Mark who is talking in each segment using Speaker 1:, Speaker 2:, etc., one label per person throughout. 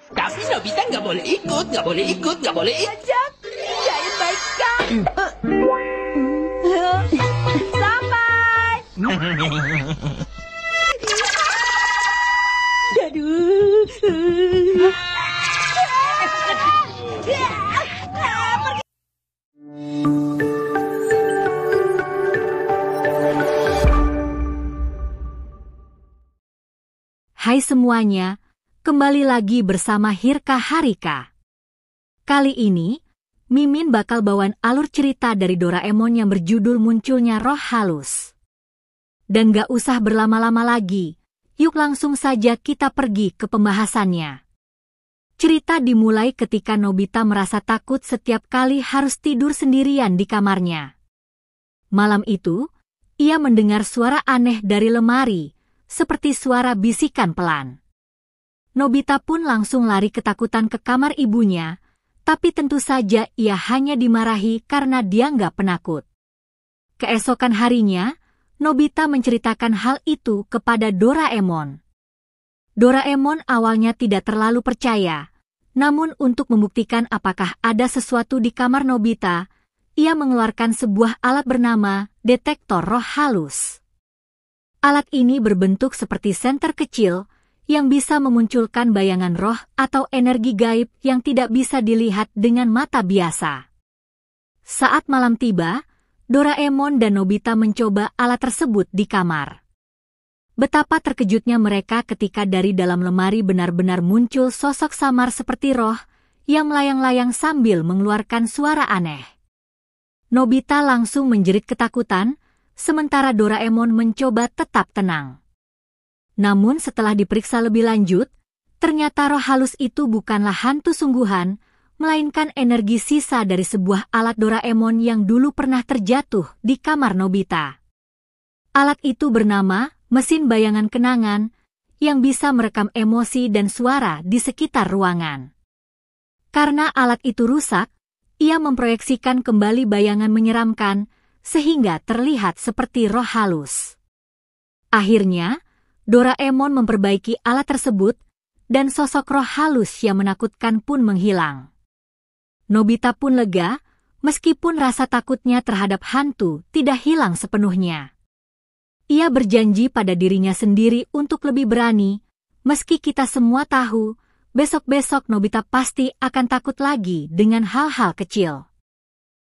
Speaker 1: Tapi Nobita nggak boleh ikut, nggak boleh ikut, nggak boleh ikut.
Speaker 2: Ajak, Giant baikkan. Sampai. Aduh.
Speaker 3: Hai semuanya, kembali lagi bersama Hirka Harika. Kali ini, Mimin bakal bawain alur cerita dari Doraemon yang berjudul Munculnya Roh Halus. Dan gak usah berlama-lama lagi, yuk langsung saja kita pergi ke pembahasannya. Cerita dimulai ketika Nobita merasa takut setiap kali harus tidur sendirian di kamarnya. Malam itu, ia mendengar suara aneh dari lemari, seperti suara bisikan pelan. Nobita pun langsung lari ketakutan ke kamar ibunya, tapi tentu saja ia hanya dimarahi karena dia nggak penakut. Keesokan harinya, Nobita menceritakan hal itu kepada Doraemon. Doraemon awalnya tidak terlalu percaya, namun untuk membuktikan apakah ada sesuatu di kamar Nobita, ia mengeluarkan sebuah alat bernama detektor roh halus. Alat ini berbentuk seperti senter kecil yang bisa memunculkan bayangan roh atau energi gaib yang tidak bisa dilihat dengan mata biasa. Saat malam tiba, Doraemon dan Nobita mencoba alat tersebut di kamar. Betapa terkejutnya mereka ketika dari dalam lemari benar-benar muncul sosok samar seperti roh yang melayang-layang sambil mengeluarkan suara aneh. Nobita langsung menjerit ketakutan, sementara Doraemon mencoba tetap tenang. Namun setelah diperiksa lebih lanjut, ternyata roh halus itu bukanlah hantu sungguhan, melainkan energi sisa dari sebuah alat Doraemon yang dulu pernah terjatuh di kamar Nobita. Alat itu bernama mesin bayangan kenangan, yang bisa merekam emosi dan suara di sekitar ruangan. Karena alat itu rusak, ia memproyeksikan kembali bayangan menyeramkan, sehingga terlihat seperti roh halus. Akhirnya, Doraemon memperbaiki alat tersebut, dan sosok roh halus yang menakutkan pun menghilang. Nobita pun lega, meskipun rasa takutnya terhadap hantu tidak hilang sepenuhnya. Ia berjanji pada dirinya sendiri untuk lebih berani, meski kita semua tahu, besok-besok Nobita pasti akan takut lagi dengan hal-hal kecil.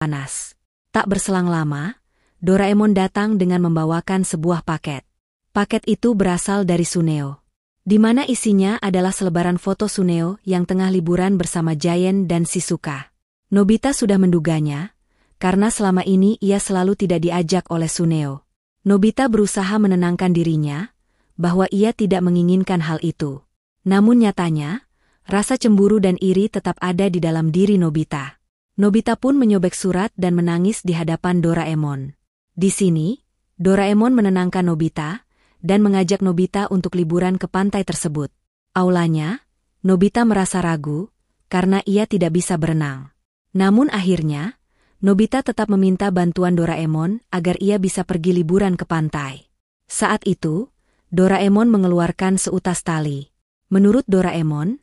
Speaker 4: Panas. Tak berselang lama, Doraemon datang dengan membawakan sebuah paket. Paket itu berasal dari Suneo, di mana isinya adalah selebaran foto Suneo yang tengah liburan bersama Giant dan Shizuka. Nobita sudah menduganya, karena selama ini ia selalu tidak diajak oleh Suneo. Nobita berusaha menenangkan dirinya, bahwa ia tidak menginginkan hal itu. Namun nyatanya, rasa cemburu dan iri tetap ada di dalam diri Nobita. Nobita pun menyobek surat dan menangis di hadapan Doraemon. Di sini, Doraemon menenangkan Nobita dan mengajak Nobita untuk liburan ke pantai tersebut. Aulanya, Nobita merasa ragu karena ia tidak bisa berenang. Namun akhirnya, Nobita tetap meminta bantuan Doraemon agar ia bisa pergi liburan ke pantai. Saat itu, Doraemon mengeluarkan seutas tali. Menurut Doraemon,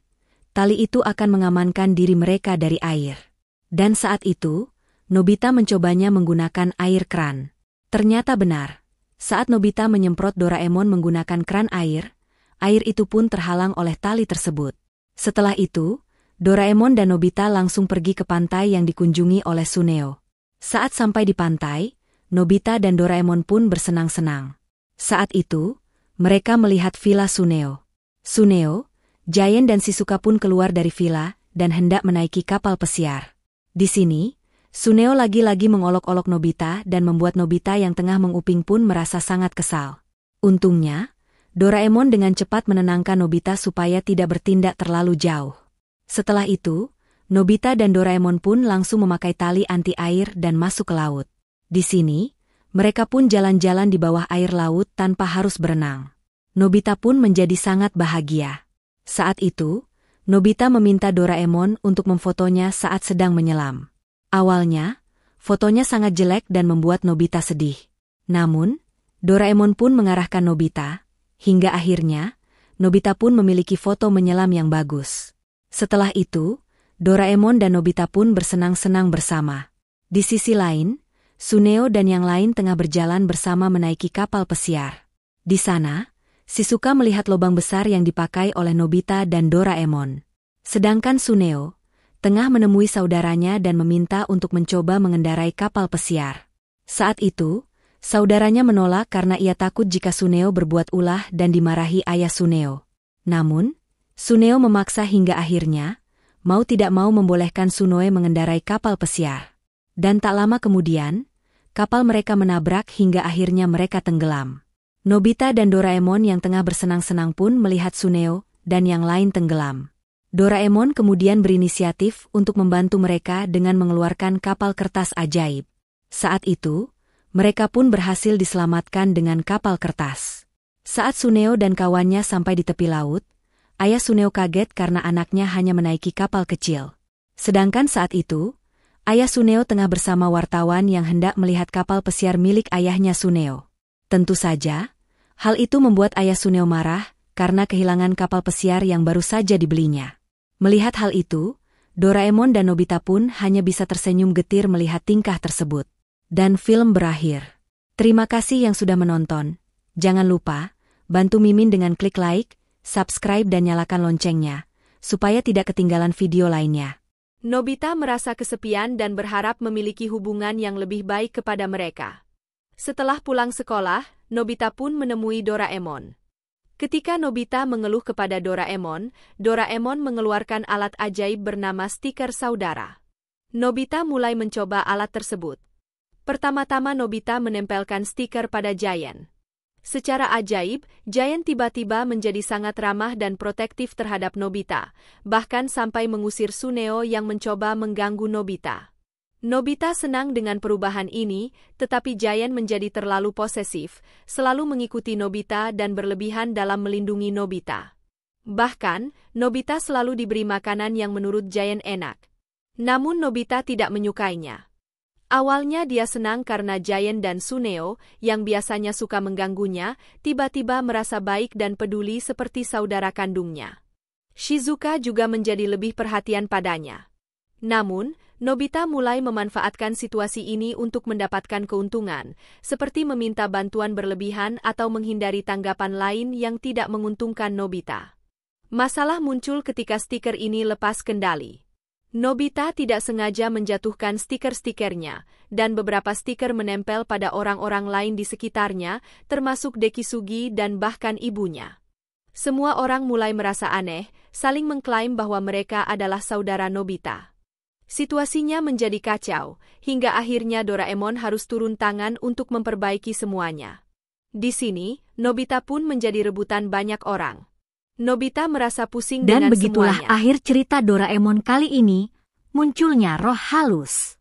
Speaker 4: tali itu akan mengamankan diri mereka dari air. Dan saat itu, Nobita mencobanya menggunakan air keran. Ternyata benar. Saat Nobita menyemprot Doraemon menggunakan keran air itu pun terhalang oleh tali tersebut. Setelah itu, Doraemon dan Nobita langsung pergi ke pantai yang dikunjungi oleh Suneo. Saat sampai di pantai, Nobita dan Doraemon pun bersenang-senang. Saat itu, mereka melihat villa Suneo. Suneo, Giant dan Shizuka pun keluar dari villa dan hendak menaiki kapal pesiar. Di sini, Suneo lagi-lagi mengolok-olok Nobita dan membuat Nobita yang tengah menguping pun merasa sangat kesal. Untungnya, Doraemon dengan cepat menenangkan Nobita supaya tidak bertindak terlalu jauh. Setelah itu, Nobita dan Doraemon pun langsung memakai tali anti-air dan masuk ke laut. Di sini, mereka pun jalan-jalan di bawah air laut tanpa harus berenang. Nobita pun menjadi sangat bahagia. Saat itu, Nobita meminta Doraemon untuk memfotonya saat sedang menyelam. Awalnya, fotonya sangat jelek dan membuat Nobita sedih. Namun, Doraemon pun mengarahkan Nobita, hingga akhirnya, Nobita pun memiliki foto menyelam yang bagus. Setelah itu, Doraemon dan Nobita pun bersenang-senang bersama. Di sisi lain, Suneo dan yang lain tengah berjalan bersama menaiki kapal pesiar. Di sana, Shizuka melihat lubang besar yang dipakai oleh Nobita dan Doraemon. Sedangkan Suneo tengah menemui saudaranya dan meminta untuk mencoba mengendarai kapal pesiar. Saat itu, saudaranya menolak karena ia takut jika Suneo berbuat ulah dan dimarahi ayah Suneo. Namun, Suneo memaksa hingga akhirnya, mau tidak mau membolehkan Suneo mengendarai kapal pesiar. Dan tak lama kemudian, kapal mereka menabrak hingga akhirnya mereka tenggelam. Nobita dan Doraemon yang tengah bersenang-senang pun melihat Suneo dan yang lain tenggelam. Doraemon kemudian berinisiatif untuk membantu mereka dengan mengeluarkan kapal kertas ajaib. Saat itu, mereka pun berhasil diselamatkan dengan kapal kertas. Saat Suneo dan kawannya sampai di tepi laut, ayah Suneo kaget karena anaknya hanya menaiki kapal kecil. Sedangkan saat itu, ayah Suneo tengah bersama wartawan yang hendak melihat kapal pesiar milik ayahnya Suneo. Tentu saja, hal itu membuat ayah Suneo marah karena kehilangan kapal pesiar yang baru saja dibelinya. Melihat hal itu, Doraemon dan Nobita pun hanya bisa tersenyum getir melihat tingkah tersebut. Dan film berakhir. Terima kasih yang sudah menonton. Jangan lupa, bantu Mimin dengan klik like, subscribe dan nyalakan loncengnya, supaya tidak ketinggalan video lainnya.
Speaker 5: Nobita merasa kesepian dan berharap memiliki hubungan yang lebih baik kepada mereka. Setelah pulang sekolah, Nobita pun menemui Doraemon. Ketika Nobita mengeluh kepada Doraemon, Doraemon mengeluarkan alat ajaib bernama stiker saudara. Nobita mulai mencoba alat tersebut. Pertama-tama Nobita menempelkan stiker pada Giant. Secara ajaib, Giant tiba-tiba menjadi sangat ramah dan protektif terhadap Nobita, bahkan sampai mengusir Suneo yang mencoba mengganggu Nobita. Nobita senang dengan perubahan ini, tetapi Giant menjadi terlalu posesif, selalu mengikuti Nobita dan berlebihan dalam melindungi Nobita. Bahkan, Nobita selalu diberi makanan yang menurut Giant enak. Namun Nobita tidak menyukainya. Awalnya dia senang karena Giant dan Suneo, yang biasanya suka mengganggunya, tiba-tiba merasa baik dan peduli seperti saudara kandungnya. Shizuka juga menjadi lebih perhatian padanya. Namun, Nobita mulai memanfaatkan situasi ini untuk mendapatkan keuntungan, seperti meminta bantuan berlebihan atau menghindari tanggapan lain yang tidak menguntungkan Nobita. Masalah muncul ketika stiker ini lepas kendali. Nobita tidak sengaja menjatuhkan stiker-stikernya, dan beberapa stiker menempel pada orang-orang lain di sekitarnya, termasuk Dekisugi dan bahkan ibunya. Semua orang mulai merasa aneh, saling mengklaim bahwa mereka adalah saudara Nobita. Situasinya menjadi kacau, hingga akhirnya Doraemon harus turun tangan untuk memperbaiki semuanya. Di sini, Nobita pun menjadi rebutan banyak orang. Nobita merasa pusing
Speaker 3: Dan
Speaker 5: dengan
Speaker 3: begitulah
Speaker 5: semuanya.
Speaker 3: akhir cerita Doraemon kali ini, munculnya roh halus.